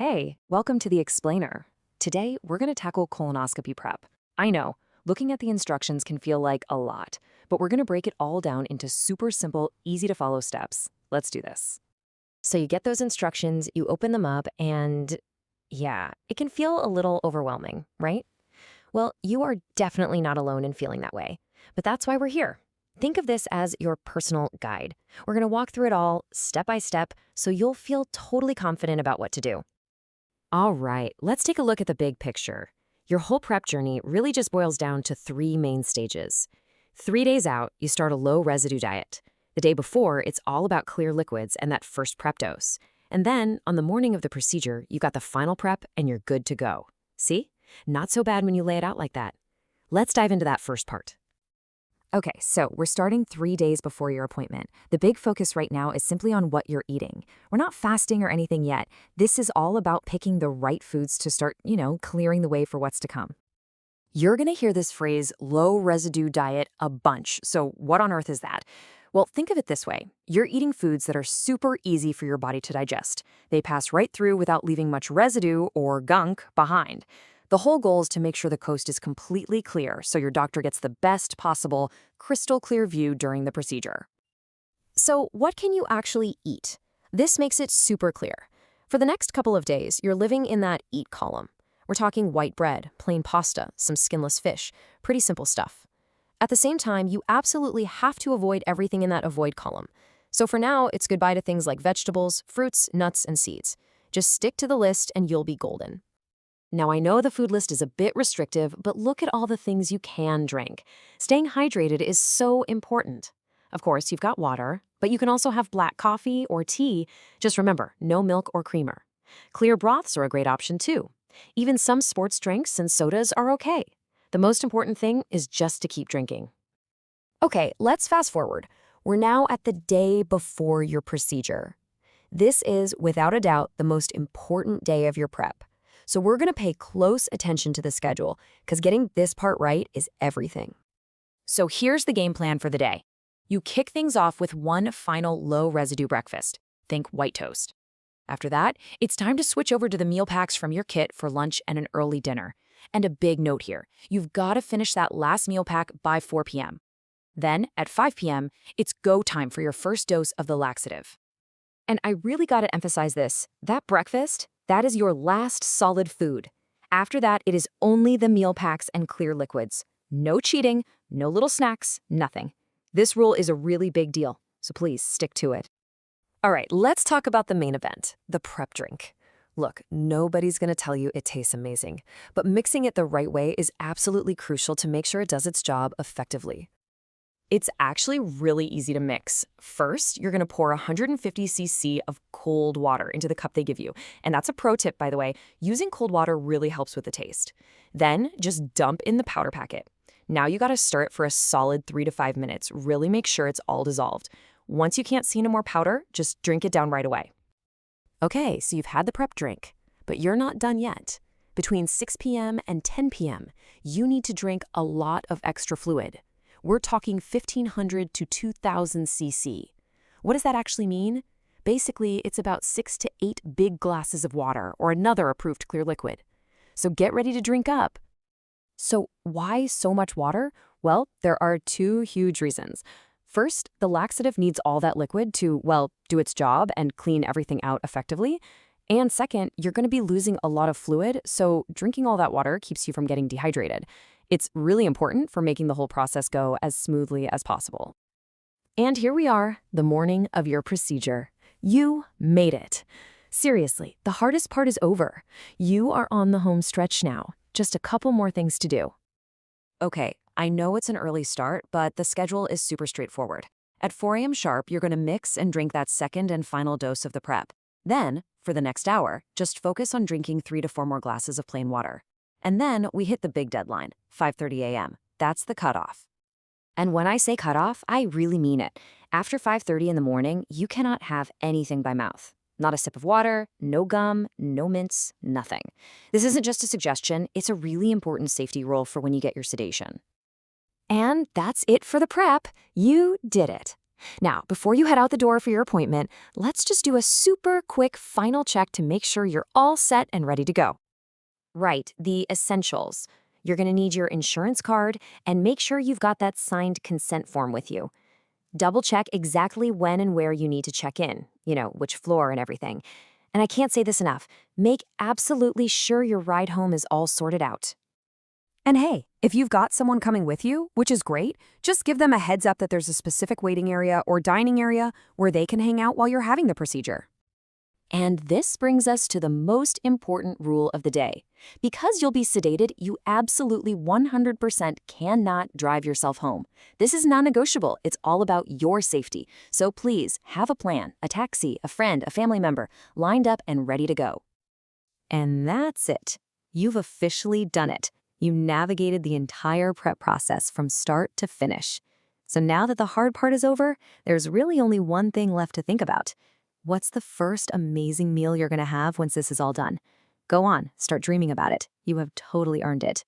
Hey, welcome to The Explainer. Today, we're going to tackle colonoscopy prep. I know, looking at the instructions can feel like a lot, but we're going to break it all down into super simple, easy to follow steps. Let's do this. So you get those instructions, you open them up, and yeah, it can feel a little overwhelming, right? Well, you are definitely not alone in feeling that way, but that's why we're here. Think of this as your personal guide. We're going to walk through it all step by step so you'll feel totally confident about what to do. All right, let's take a look at the big picture. Your whole prep journey really just boils down to three main stages. 3 days out, you start a low-residue diet. The day before, it's all about clear liquids and that first prep dose. And then, on the morning of the procedure, you got the final prep and you're good to go. See? Not so bad when you lay it out like that. Let's dive into that first part. Okay, so we're starting 3 days before your appointment. The big focus right now is simply on what you're eating. We're not fasting or anything yet. This is all about picking the right foods to start, clearing the way for what's to come. You're going to hear this phrase, low residue diet, a bunch. So what on earth is that? Well, think of it this way. You're eating foods that are super easy for your body to digest. They pass right through without leaving much residue or gunk behind. The whole goal is to make sure the coast is completely clear so your doctor gets the best possible, crystal clear view during the procedure. So what can you actually eat? This makes it super clear. For the next couple of days, you're living in that eat column. We're talking white bread, plain pasta, some skinless fish, pretty simple stuff. At the same time, you absolutely have to avoid everything in that avoid column. So for now, it's goodbye to things like vegetables, fruits, nuts, and seeds. Just stick to the list and you'll be golden. Now, I know the food list is a bit restrictive, but look at all the things you can drink. Staying hydrated is so important. Of course, you've got water, but you can also have black coffee or tea. Just remember, no milk or creamer. Clear broths are a great option too. Even some sports drinks and sodas are okay. The most important thing is just to keep drinking. Okay, let's fast forward. We're now at the day before your procedure. This is, without a doubt, the most important day of your prep. So we're going to pay close attention to the schedule because getting this part right is everything. So here's the game plan for the day. You kick things off with one final low-residue breakfast. Think white toast. After that, it's time to switch over to the meal packs from your kit for lunch and an early dinner. And a big note here, you've got to finish that last meal pack by 4 p.m. Then, at 5 p.m., it's go time for your first dose of the laxative. And I really got to emphasize this, that breakfast, that is your last solid food. After that, it is only the meal packs and clear liquids. No cheating, no little snacks, nothing. This rule is a really big deal, so please stick to it. All right, let's talk about the main event, the prep drink. Look, nobody's going to tell you it tastes amazing, but mixing it the right way is absolutely crucial to make sure it does its job effectively. It's actually really easy to mix. First, you're going to pour 150 cc of cold water into the cup they give you. And that's a pro tip, by the way. Using cold water really helps with the taste. Then, just dump in the powder packet. Now you got to stir it for a solid 3 to 5 minutes. Really make sure it's all dissolved. Once you can't see no more powder, just drink it down right away. Okay, so you've had the prep drink, but you're not done yet. Between 6 p.m. and 10 p.m., you need to drink a lot of extra fluid. We're talking 1,500 to 2,000 cc. What does that actually mean? Basically, it's about 6 to 8 big glasses of water or another approved clear liquid. So get ready to drink up. So why so much water? Well, there are two huge reasons. First, the laxative needs all that liquid to, do its job and clean everything out effectively. And second, you're going to be losing a lot of fluid, so drinking all that water keeps you from getting dehydrated. It's really important for making the whole process go as smoothly as possible. And here we are, the morning of your procedure. You made it. Seriously, the hardest part is over. You are on the home stretch now. Just a couple more things to do. Okay, I know it's an early start, but the schedule is super straightforward. At 4 a.m. sharp, you're going to mix and drink that second and final dose of the prep. Then, for the next hour, just focus on drinking 3 to 4 more glasses of plain water. And then we hit the big deadline, 5:30 a.m. That's the cutoff. And when I say cutoff, I really mean it. After 5:30 in the morning, you cannot have anything by mouth. Not a sip of water, no gum, no mints, nothing. This isn't just a suggestion, it's a really important safety rule for when you get your sedation. And that's it for the prep. You did it. Now, before you head out the door for your appointment, let's just do a super quick final check to make sure you're all set and ready to go. Right, the essentials. You're going to need your insurance card and make sure you've got that signed consent form with you. Double check exactly when and where you need to check in, which floor and everything. And I can't say this enough, make absolutely sure your ride home is all sorted out. And hey, if you've got someone coming with you, which is great, just give them a heads up that there's a specific waiting area or dining area where they can hang out while you're having the procedure. And this brings us to the most important rule of the day. Because you'll be sedated, you absolutely 100% cannot drive yourself home. This is non-negotiable. It's all about your safety. So please have a plan, a taxi, a friend, a family member, lined up and ready to go. And that's it. You've officially done it. You navigated the entire prep process from start to finish. So now that the hard part is over, there's really only one thing left to think about. What's the first amazing meal you're going to have once this is all done? Go on, start dreaming about it. You have totally earned it.